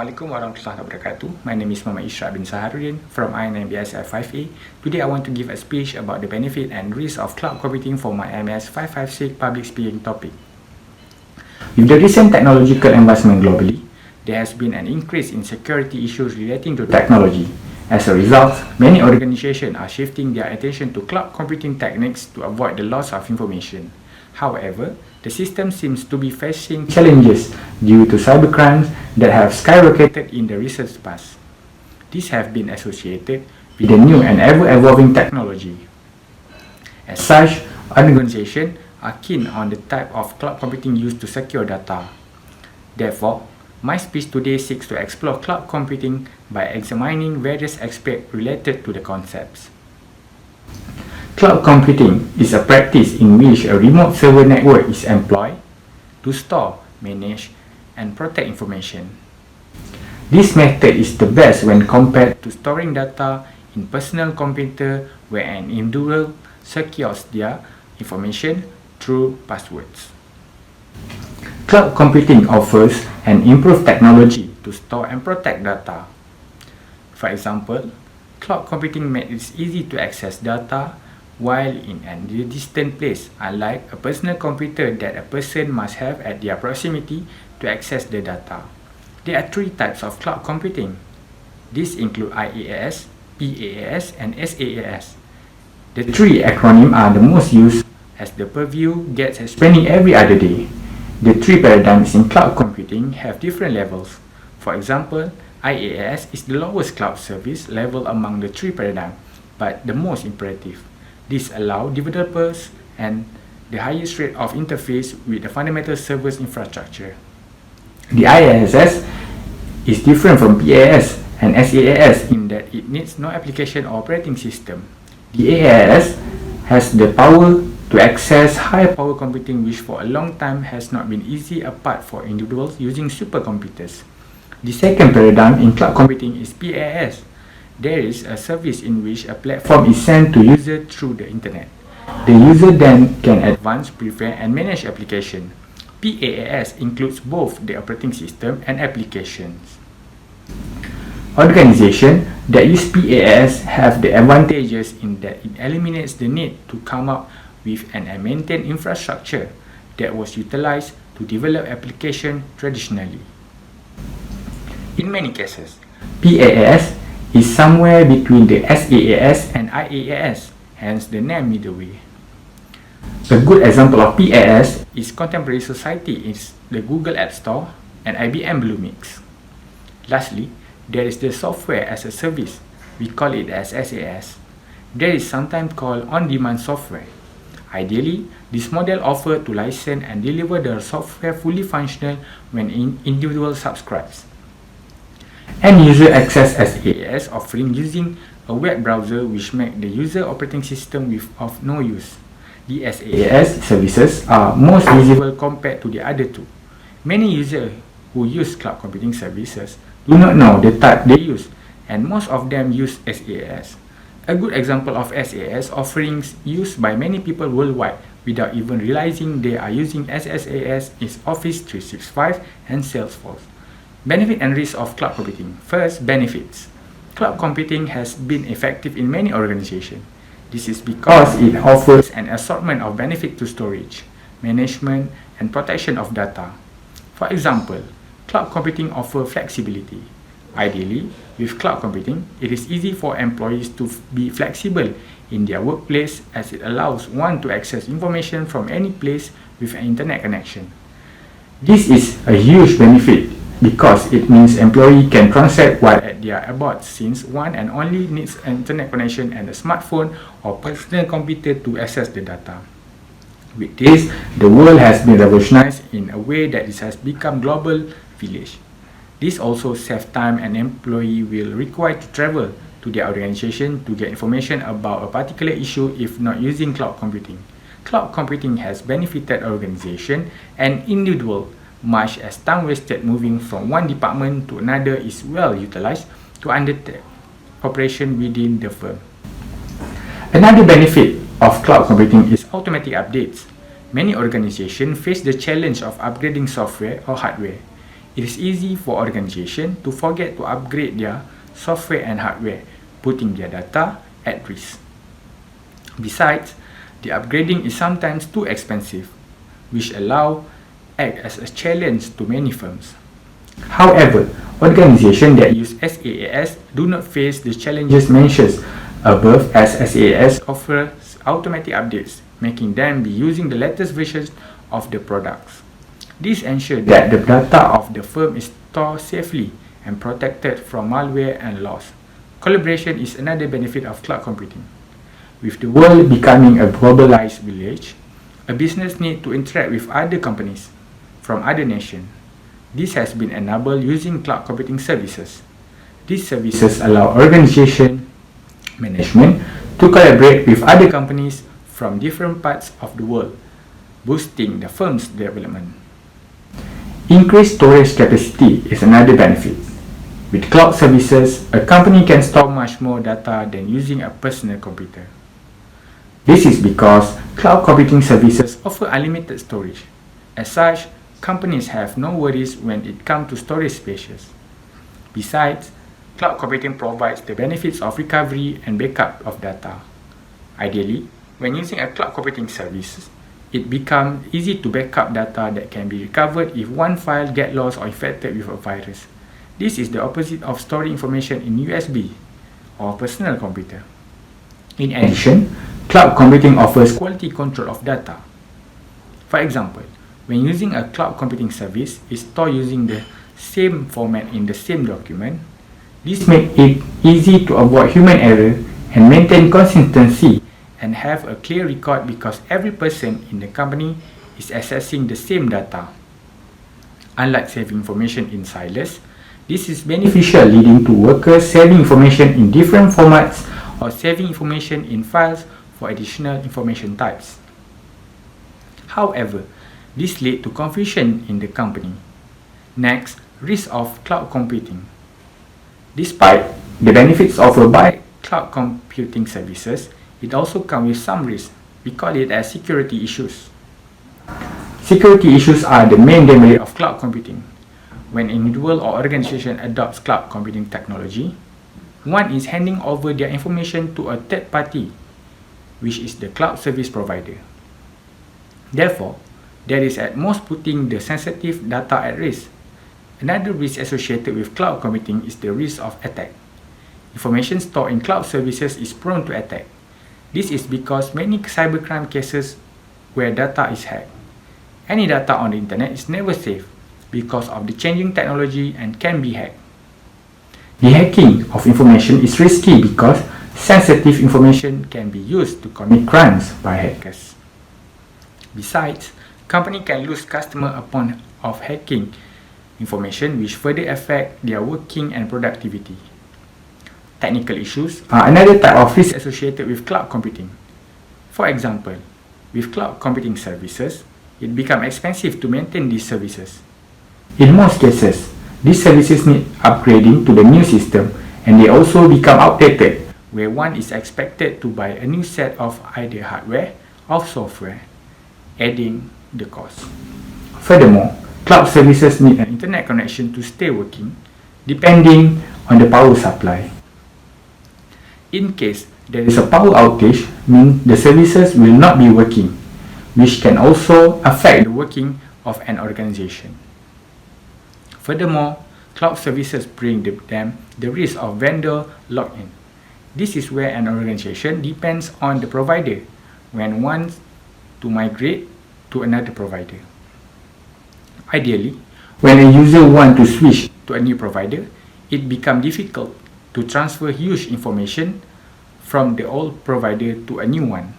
Assalamualaikum warahmatullahi wabarakatuh. My name is Isyraq bin Saharudin from IMS556. Today I want to give a speech about the benefit and risk of cloud computing for my IMS556 public speaking topic. With the recent technological advancement globally, there has been an increase in security issues relating to technology. As a result, many organizations are shifting their attention to cloud computing techniques to avoid the loss of information. However, the system seems to be facing challenges due to cybercrimes that have skyrocketed in the recent past. These have been associated with the new and ever-evolving technology. As such, organizations are keen on the type of cloud computing used to secure data. Therefore, my speech today seeks to explore cloud computing by examining various aspects related to the concepts. Cloud computing is a practice in which a remote server network is employed to store, manage, and protect information. This method is the best when compared to storing data in personal computer where an individual secures their information through passwords. Cloud computing offers an improved technology to store and protect data. For example, cloud computing makes it easy to access data while in a distant place, unlike a personal computer that a person must have at their proximity to access the data. There are three types of cloud computing. These include IaaS, PaaS, and SaaS. The three acronyms are the most used as the purview gets expanding every other day. The three paradigms in cloud computing have different levels. For example, IaaS is the lowest cloud service level among the three paradigms, but the most imperative. This allows developers and the highest rate of interface with the fundamental server's infrastructure. The IaaS is different from PaaS and SaaS in that it needs no application or operating system. The IaaS has the power to access high power computing, which for a long time has not been easy apart for individuals using supercomputers. The second paradigm in cloud computing is PaaS. There is a service in which a platform is sent to users through the internet. The user then can advance, prepare, and manage application. PaaS includes both the operating system and applications. Organizations that use PaaS have the advantages in that it eliminates the need to come up with and maintain infrastructure that was utilized to develop application traditionally. In many cases, PaaS is somewhere between the SaaS and IaaS, hence the name middleware. A good example of PaaS is contemporary society is the Google App Store and IBM Bluemix. Lastly, there is the software as a service. We call it as SaaS. There is sometimes called on-demand software. Ideally, this model offers to license and deliver the software fully functional when an individual subscribes. End-user access SaaS offering using a web browser which makes the user operating system of no use. The SaaS services are most visible compared to the other two. Many users who use cloud computing services do not know the type they use, and most of them use SaaS. A good example of SaaS offerings used by many people worldwide without even realizing they are using SaaS is Office 365 and Salesforce. Benefit and risk of cloud computing. First, benefits. Cloud computing has been effective in many organizations. This is because it offers an assortment of benefits to storage, management, and protection of data. For example, cloud computing offers flexibility. Ideally, with cloud computing, it is easy for employees to be flexible in their workplace as it allows one to access information from any place with an internet connection. This is a huge benefit because it means employee can transact while at their abode since one and only needs an internet connection and a smartphone or personal computer to access the data. With this, the world has been revolutionized in a way that it has become global village. This also saves time and employee will require to travel to their organization to get information about a particular issue if not using cloud computing. Cloud computing has benefited organization and individual much as time wasted moving from one department to another is well utilized to undertake operation within the firm. Another benefit of cloud computing is automatic updates. Many organizations face the challenge of upgrading software or hardware. It is easy for organizations to forget to upgrade their software and hardware, putting their data at risk. Besides, the upgrading is sometimes too expensive, which act as a challenge to many firms. However, organizations that use SaaS do not face the challenges mentioned above, as SaaS offers automatic updates, making them be using the latest versions of the products. This ensures that the data of the firm is stored safely and protected from malware and loss. Collaboration is another benefit of cloud computing. With the world becoming a globalized village, a business needs to interact with other companies from other nations. This has been enabled using cloud computing services. These services allow organization management to collaborate with other companies from different parts of the world, boosting the firm's development. Increased storage capacity is another benefit. With cloud services, a company can store much more data than using a personal computer. This is because cloud computing services offer unlimited storage. As such, companies have no worries when it comes to storage spaces. Besides, cloud computing provides the benefits of recovery and backup of data. Ideally, when using a cloud computing service, it becomes easy to backup data that can be recovered if one file gets lost or infected with a virus. This is the opposite of storing information in USB or personal computer. In addition, cloud computing offers quality control of data. For example, when using a cloud computing service, it stores using the same format in the same document. This makes it easy to avoid human error and maintain consistency and have a clear record because every person in the company is accessing the same data. Unlike saving information in silos, this is beneficial, leading to workers saving information in different formats or saving information in files for additional information types. However, this leads to confusion in the company. Next, risk of cloud computing. Despite the benefits offered by cloud computing services, it also comes with some risks. We call it as security issues. Security issues are the main demerit of cloud computing. When an individual or organization adopts cloud computing technology, one is handing over their information to a third party, which is the cloud service provider. Therefore, that is at most putting the sensitive data at risk. Another risk associated with cloud computing is the risk of attack. Information stored in cloud services is prone to attack. This is because many cybercrime cases where data is hacked. Any data on the internet is never safe because of the changing technology and can be hacked. The hacking of information is risky because sensitive information can be used to commit crimes by hackers. Besides, company can lose customer upon of hacking information, which further affect their working and productivity. Technical issues are another type of risk associated with cloud computing. For example, with cloud computing services, it becomes expensive to maintain these services. In most cases, these services need upgrading to the new system and they also become outdated, where one is expected to buy a new set of either hardware or software, adding the cost. Furthermore, cloud services need an internet connection to stay working, depending on the power supply. In case there is a power outage, means the services will not be working, which can also affect the working of an organization. Furthermore, cloud services bring them the risk of vendor lock-in. This is where an organization depends on the provider when wants to migrate to another provider. Ideally, when a user wants to switch to a new provider, it becomes difficult to transfer huge information from the old provider to a new one.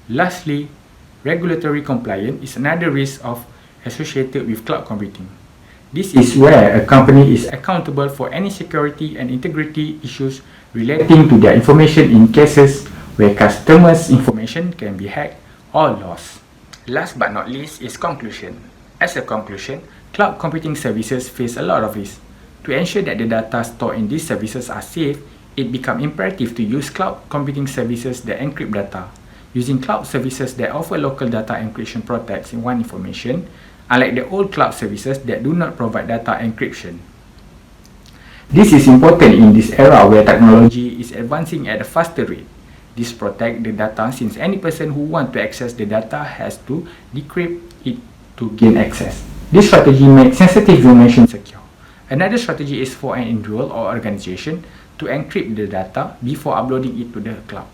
Lastly, regulatory compliance is another risk associated with cloud computing. This is where a company is accountable for any security and integrity issues relating to their information in cases where customers' information can be hacked or lost. Last but not least is conclusion. As a conclusion, cloud computing services face a lot of risks. To ensure that the data stored in these services are safe, it becomes imperative to use cloud computing services that encrypt data. Using cloud services that offer local data encryption protects information unlike the old cloud services that do not provide data encryption. This is important in this era where technology is advancing at a faster rate. This protects the data since any person who wants to access the data has to decrypt it to gain access. This strategy makes sensitive information secure. Another strategy is for an individual or organization to encrypt the data before uploading it to the cloud.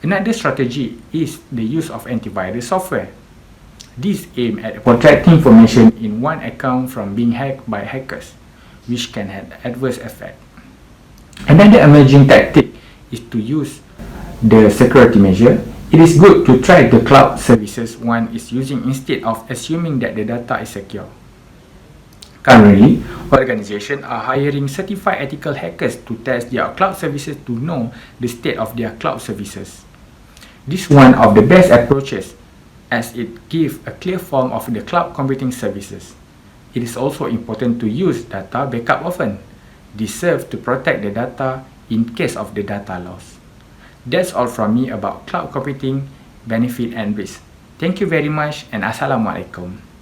Another strategy is the use of antivirus software. This aims at protecting information in one account from being hacked by hackers, which can have adverse effect. Another emerging tactic is to use the security measure. It is good to try the cloud services one is using instead of assuming that the data is secure. Currently, organizations are hiring certified ethical hackers to test their cloud services to know the state of their cloud services. This is one of the best approaches as it gives a clear form of the cloud computing services. It is also important to use data backup often. This serves to protect the data in case of the data loss. That's all from me about cloud computing, benefit and risk. Thank you very much and Assalamualaikum.